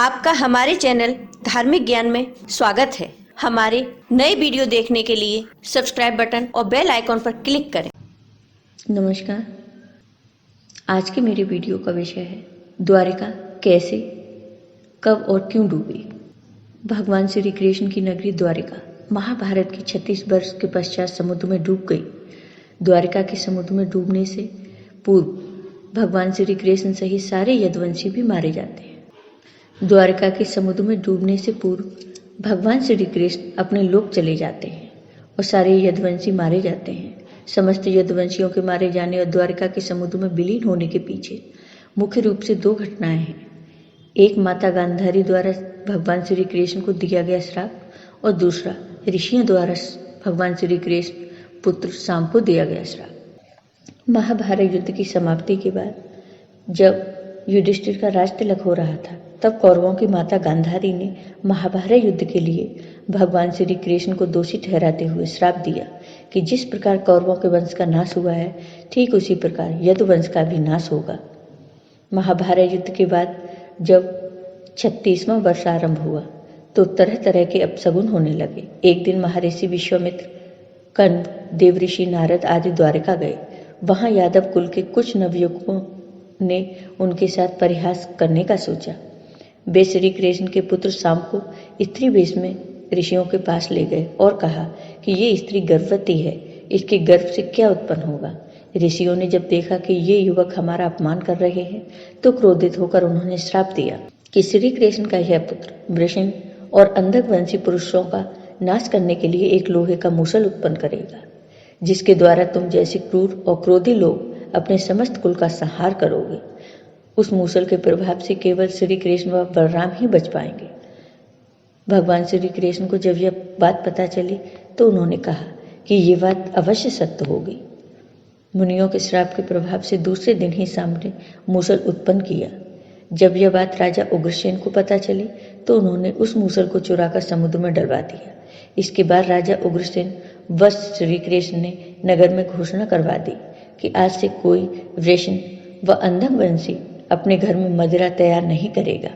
आपका हमारे चैनल धार्मिक ज्ञान में स्वागत है। हमारे नए वीडियो देखने के लिए सब्सक्राइब बटन और बेल आइकॉन पर क्लिक करें। नमस्कार। आज के मेरे वीडियो का विषय है द्वारिका कैसे, कब और क्यों डूबी। भगवान श्री कृष्ण की नगरी द्वारिका महाभारत की 36 वर्ष के पश्चात समुद्र में डूब गई। द्वारिका के समुद्र में डूबने से पूर्व भगवान श्री कृष्ण सहित सारे यदुवंशी भी मारे जाते हैं। द्वारिका के समुद्र में डूबने से पूर्व भगवान श्री कृष्ण अपने लोक चले जाते हैं और सारे यदुवंशी मारे जाते हैं। समस्त यदुवंशियों के मारे जाने और द्वारिका के समुद्र में विलीन होने के पीछे मुख्य रूप से दो घटनाएं हैं। एक माता गांधारी द्वारा भगवान श्री कृष्ण को दिया गया श्राप और दूसरा ऋषियों द्वारा भगवान श्री कृष्ण पुत्र शाम को दिया गया श्राप। महाभारत युद्ध की समाप्ति के बाद जब युधिष्ठिर का राज तिलक हो रहा था, तब कौरवों की माता गांधारी ने महाभारत युद्ध के लिए भगवान श्री कृष्ण को दोषी ठहराते हुए श्राप दिया कि जिस प्रकार कौरवों के वंश का नाश हुआ है, ठीक उसी प्रकार यदुवंश का भी नाश होगा। महाभारत युद्ध के बाद जब 36वां वर्ष आरंभ हुआ तो तरह तरह के अपशगुन होने लगे। एक दिन महर्षि विश्वामित्र, कण्व, देवऋषि नारद आदि द्वारिका गए। वहां यादव कुल के कुछ नवयुवकों ने उनके साथ परिहास करने का सोचा। वे श्री कृष्ण के पुत्र शाम को स्त्री वेश में ऋषियों के पास ले गए और कहा कि ये स्त्री गर्भवती है, इसके गर्भ से क्या उत्पन्न होगा। ऋषियों ने जब देखा कि ये युवक हमारा अपमान कर रहे हैं तो क्रोधित होकर उन्होंने श्राप दिया कि श्री कृष्ण का यह पुत्र वृषण और अंधकवंशी पुरुषों का नाश करने के लिए एक लोहे का मूसल उत्पन्न करेगा, जिसके द्वारा तुम जैसे क्रूर और क्रोधी लोग अपने समस्त कुल का संहार करोगे। उस मूसल के प्रभाव से केवल श्री कृष्ण व बलराम ही बच पाएंगे। भगवान श्री कृष्ण को जब यह बात पता चली तो उन्होंने कहा कि ये बात अवश्य सत्य होगी। मुनियों के श्राप के प्रभाव से दूसरे दिन ही शाम ने मूसल उत्पन्न किया। जब यह बात राजा उग्रसेन को पता चली तो उन्होंने उस मूसल को चुराकर समुद्र में डलवा दिया। इसके बाद राजा उग्रसेन व श्री कृष्ण ने नगर में घोषणा करवा दी कि आज से कोई वृषण व अंधकवंशी अपने घर में मदिरा तैयार नहीं करेगा।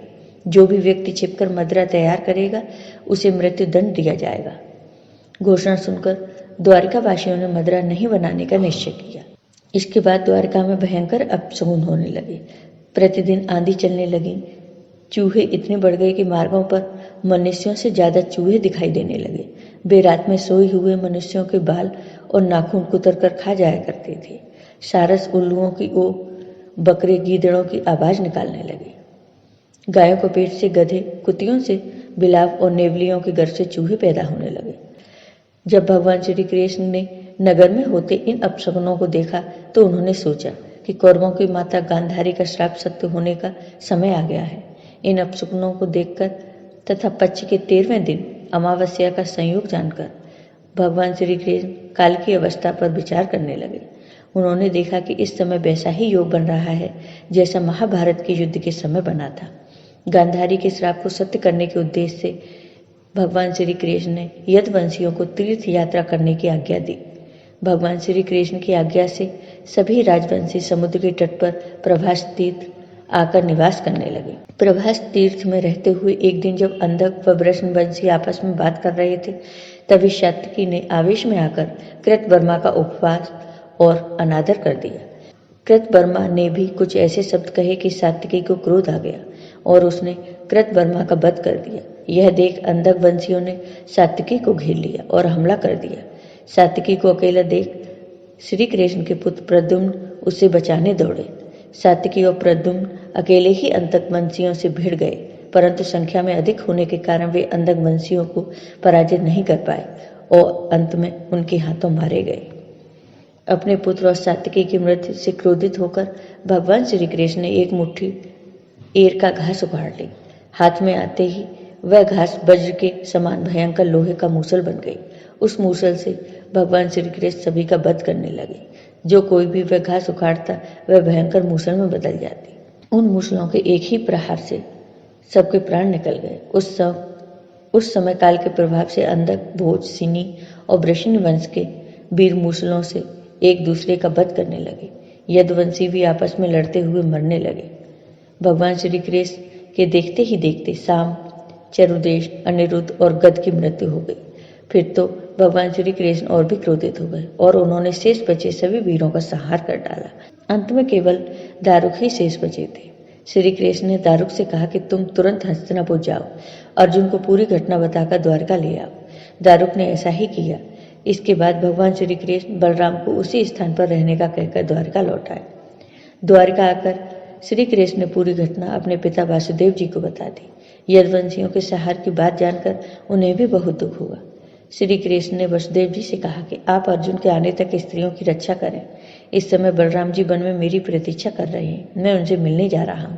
जो भी व्यक्ति छिपकर मदिरा तैयार करेगा उसे मृत्यु दंड दिया जाएगा। घोषणा सुनकर द्वारिका वासियों ने मदिरा नहीं बनाने का निश्चय किया। इसके बाद द्वारिका में भयंकर अपशगुन होने लगे। प्रतिदिन आंधी चलने लगी। चूहे इतने बढ़ गए कि मार्गों पर मनुष्यों से ज्यादा चूहे दिखाई देने लगे। वे रात में सोए हुए मनुष्यों के बाल और नाखून कुतर कर खा जाया करते थे। सारस, उल्लुओं की ओ, बकरे, गीदड़ों की आवाज निकालने लगे। गायों के पेट से गधे, कुतियों से बिलाव और नेवलियों के घर से चूहे पैदा होने लगे। जब भगवान श्री कृष्ण ने नगर में होते इन अपशगुनों को देखा तो उन्होंने सोचा कि कौरवों की माता गांधारी का श्राप सत्य होने का समय आ गया है। इन अपशगुनों को देखकर तथा पक्ष के 13वें दिन अमावस्या का संयोग जानकर भगवान श्री कृष्ण काल की अवस्था पर विचार करने लगे। उन्होंने देखा कि इस समय वैसा ही योग बन रहा है जैसा महाभारत के युद्ध के समय बना था। गांधारी के श्राप को सत्य करने के उद्देश्य से भगवान श्री कृष्ण ने यदुवंशियों को तीर्थ यात्रा करने की आज्ञा दी। भगवान श्री कृष्ण की आज्ञा से सभी राजवंशी समुद्र के तट पर प्रभास तीर्थ आकर निवास करने लगे। प्रभास तीर्थ में रहते हुए एक दिन जब अंधक व वृषणवंशी आपस में बात कर रहे थे, तभी सात्विकी ने आवेश में आकर कृतवर्मा का उपवास और अनादर कर दिया। कृतवर्मा ने भी कुछ ऐसे शब्द कहे कि सात्विकी को क्रोध आ गया और उसने कृतवर्मा का वध कर दिया। यह देख अंधक वंशियों ने सात्विकी को घेर लिया और हमला कर दिया। सात्विकी को अकेला देख श्री कृष्ण के पुत्र प्रद्युम्न उसे बचाने दौड़े। सात्विकी और प्रद्युम्न अकेले ही अंधक वंशियों से भिड़ गए, परंतु संख्या में अधिक होने के कारण वे अंधक वंशियों को पराजित नहीं कर पाए और अंत में उनके हाथों मारे गए। अपने पुत्र और सात्विकी की मृत्यु से क्रोधित होकर भगवान श्री कृष्ण ने एक मुट्ठी एर का घास उखाड़ ली। हाथ में आते ही वह घास वज्र के समान भयंकर लोहे का मूसल बन गई। उस मूसल से भगवान श्री कृष्ण सभी का वध करने लगे। जो कोई भी वह घास उखाड़ता वह भयंकर मूसल में बदल जाती। उन मूसलों के एक ही प्रहार से सबके प्राण निकल गए। उस समय काल के प्रभाव से अंधक, भोज, सिनी और वृषण वंश के वीर मूसलों से एक दूसरे का वध करने लगे। यदुवंशी भी आपस में लड़ते हुए मरने लगे। भगवान श्री कृष्ण कि देखते ही देखते साम, चरुदेश, अनिरुद्ध और गद की मृत्यु हो गई। फिर तो भगवान श्री कृष्ण और भी क्रोधित हो गए और उन्होंने शेष बचे सभी वीरों का संहार कर डाला। अंत में केवल दारुक ही शेष बचे थे। श्री कृष्ण ने दारुक से कहा कि तुम तुरंत हस्तिनापुर जाओ, अर्जुन को पूरी घटना बताकर द्वारका ले आओ। दारुक ने ऐसा ही किया। इसके बाद भगवान श्री कृष्ण बलराम को उसी स्थान पर रहने का कहकर द्वारका लौट आए। द्वारका आकर श्री कृष्ण ने पूरी घटना अपने पिता वासुदेव जी को बता दी। यदुवंशियों के संहार की बात जानकर उन्हें भी बहुत दुख हुआ। श्री कृष्ण ने वसुदेव जी से कहा कि आप अर्जुन के आने तक स्त्रियों की रक्षा करें। इस समय बलराम जी वन में मेरी प्रतीक्षा कर रहे हैं, मैं उनसे मिलने जा रहा हूँ।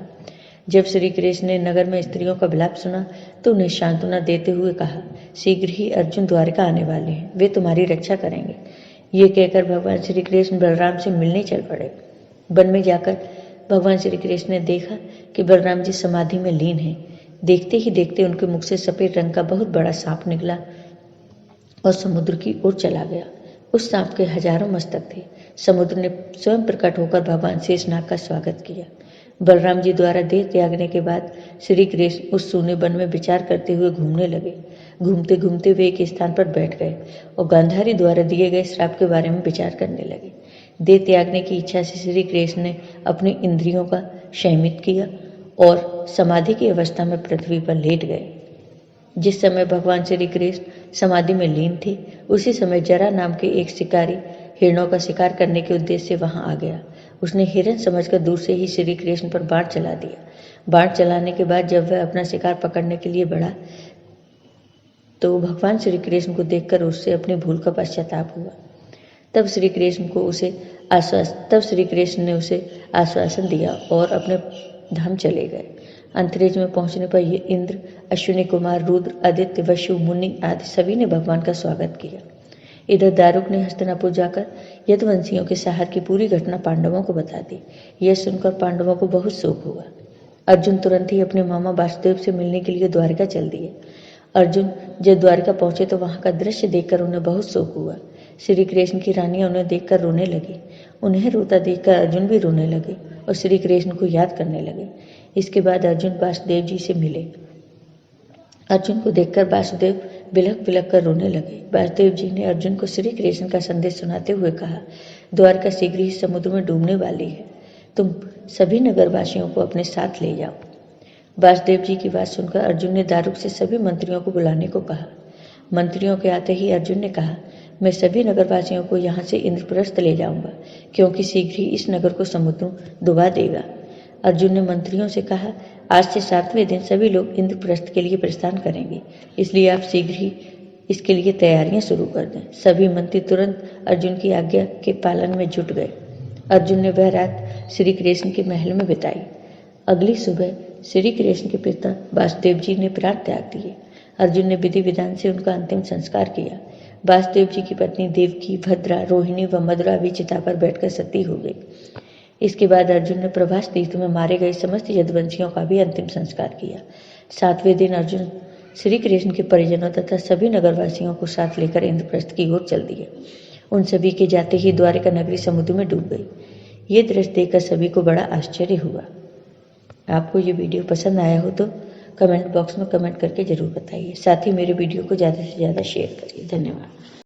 जब श्री कृष्ण ने नगर में स्त्रियों का विलाप सुना तो उन्हें सांत्वना देते हुए कहा, शीघ्र ही अर्जुन द्वारका आने वाले हैं, वे तुम्हारी रक्षा करेंगे। ये कहकर भगवान श्री कृष्ण बलराम से मिलने चल पड़े। वन में जाकर भगवान श्री कृष्ण ने देखा कि बलराम जी समाधि में लीन हैं। देखते ही देखते उनके मुख से सफेद रंग का बहुत बड़ा सांप निकला और समुद्र की ओर चला गया। उस सांप के हजारों मस्तक थे। समुद्र ने स्वयं प्रकट होकर भगवान शेषनाग का स्वागत किया। बलराम जी द्वारा देह त्यागने के बाद श्री कृष्ण उस सूने वन में विचार करते हुए घूमने लगे। घूमते घूमते वे एक स्थान पर बैठ गए और गांधारी द्वारा दिए गए श्राप के बारे में विचार करने लगे। देह त्यागने की इच्छा से श्री कृष्ण ने अपनी इंद्रियों का संयमित किया और समाधि की अवस्था में पृथ्वी पर लेट गए। जिस समय भगवान श्री कृष्ण समाधि में लीन थे, उसी समय जरा नाम के एक शिकारी हिरणों का शिकार करने के उद्देश्य से वहां आ गया। उसने हिरण समझकर दूर से ही श्री कृष्ण पर बाण चला दिया। बाण चलाने के बाद जब वह अपना शिकार पकड़ने के लिए बढ़ा तो भगवान श्री कृष्ण को देखकर उससे अपनी भूल का पश्चाताप हुआ। तब श्री कृष्ण ने उसे आश्वासन दिया और अपने धाम चले गए। अंतरिक्ष में पहुंचने पर ये इंद्र, अश्विनी कुमार, रुद्र, आदित्य, वसु, मुनि आदि सभी ने भगवान का स्वागत किया। इधर दारुक ने हस्तिनापुर जाकर यदुवंशियों के संहार की पूरी घटना पांडवों को बता दी। यह सुनकर पांडवों को बहुत शोक हुआ। अर्जुन तुरंत ही अपने मामा वासुदेव से मिलने के लिए द्वारका चल दिए। अर्जुन जब द्वारका पहुंचे तो वहां का दृश्य देखकर उन्हें बहुत शोक हुआ। श्री कृष्ण की रानियां उन्हें देखकर रोने लगी। उन्हें रोता देखकर अर्जुन भी रोने लगे और श्री कृष्ण को याद करने लगे। इसके बाद अर्जुन वासुदेव जी से मिले। अर्जुन को देखकर वासुदेव बिलख बिलख कर रोने लगे। वासुदेव जी ने अर्जुन को श्री कृष्ण का संदेश सुनाते हुए कहा, द्वारका शीघ्र ही समुद्र में डूबने वाली है, तुम सभी नगरवासियों को अपने साथ ले जाओ। वासुदेव जी की बात सुनकर अर्जुन ने दारुक से सभी मंत्रियों को बुलाने को कहा। मंत्रियों के आते ही अर्जुन ने कहा, मैं सभी नगरवासियों को यहाँ से इंद्रप्रस्थ ले जाऊंगा, क्योंकि शीघ्र ही इस नगर को समुद्र डुबा देगा। अर्जुन ने मंत्रियों से कहा, आज से 7वें दिन सभी लोग इंद्रप्रस्थ के लिए प्रस्थान करेंगे, इसलिए आप शीघ्र ही इसके लिए तैयारियां शुरू कर दें। सभी मंत्री तुरंत अर्जुन की आज्ञा के पालन में जुट गए। अर्जुन ने वह रात श्री कृष्ण के महल में बिताई। अगली सुबह श्री कृष्ण के पिता वासुदेव जी ने प्राण त्याग दिए। अर्जुन ने विधि विधान से उनका अंतिम संस्कार किया। वासुदेव जी की पत्नी देवकी, भद्रा, रोहिणी व मधुरा भी चिता पर बैठकर सती हो गई। इसके बाद अर्जुन ने प्रभास तीर्थ में मारे गए समस्त यदुवंशियों का भी अंतिम संस्कार किया। 7वें दिन अर्जुन श्री कृष्ण के परिजनों तथा सभी नगरवासियों को साथ लेकर इंद्रप्रस्थ की ओर चल दिए। उन सभी के जाते ही द्वारका नगरी समुद्र में डूब गई। ये दृश्य देखकर सभी को बड़ा आश्चर्य हुआ। आपको ये वीडियो पसंद आया हो तो कमेंट बॉक्स में कमेंट करके जरूर बताइए। साथ ही मेरे वीडियो को ज़्यादा से ज़्यादा शेयर करिए। धन्यवाद।